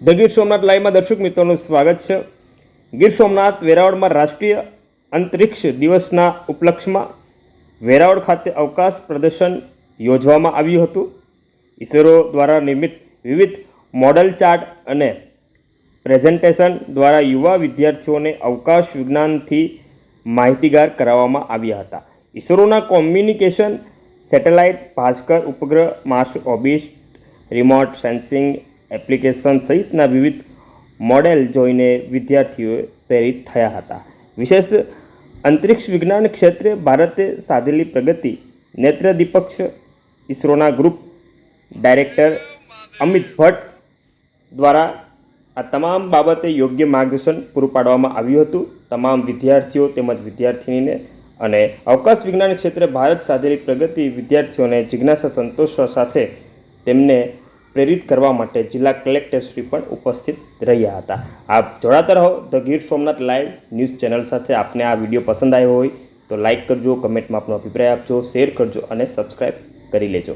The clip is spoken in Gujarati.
ધ ગીર સોમનાથ લાઈવમાં દર્શક મિત્રોનું સ્વાગત છે। ગીર સોમનાથ વેરાવળમાં રાષ્ટ્રીય અંતરિક્ષ દિવસના ઉપલક્ષમાં વેરાવળ ખાતે અવકાશ પ્રદર્શન યોજવામાં આવ્યું હતું। ઇસરો દ્વારા નિર્મિત વિવિધ મોડલ ચાર્ટ અને પ્રેઝન્ટેશન દ્વારા યુવા વિદ્યાર્થીઓને અવકાશ વિજ્ઞાનથી માહિતીગાર કરાવવામાં આવ્યા હતા। ઇસરોના કોમ્યુનિકેશન સેટેલાઇટ, ભાસ્કર ઉપગ્રહ, Mars orbit, remote sensing application સહિતના વિવિધ મોડેલ જોઈને વિદ્યાર્થીઓ પ્રેરિત થયા હતા। વિશેષ અંતરિક્ષ વિજ્ઞાન ક્ષેત્રે ભારતે સાધેલી પ્રગતિ નેત્ર દીપક છે। ઇસરોના ગ્રુપ ડાયરેક્ટર અમિત ભટ્ટ દ્વારા આ તમામ બાબતે યોગ્ય માર્ગદર્શન પૂરું પાડવામાં આવ્યું હતું। તમામ વિદ્યાર્થીઓ તેમજ વિદ્યાર્થીનીને અને અવકાશ વિજ્ઞાન ક્ષેત્રે ભારત સાધેલી પ્રગતિ વિદ્યાર્થીઓને જિજ્ઞાસા સંતોષવા સાથે તેમને પ્રેરિત કરવા માટે જિલ્લા કલેક્ટરશ્રી પણ ઉપસ્થિત રહ્યા હતા। આપ જોડાતા રહો the Gir Somnath live news channel સાથે। આપને આ વિડીયો પસંદ આવ્યો હોય તો લાઇક કરજો, કમેન્ટમાં આપનો અભિપ્રાય આપજો, શેર કરજો અને સબસ્ક્રાઈબ કરી લેજો।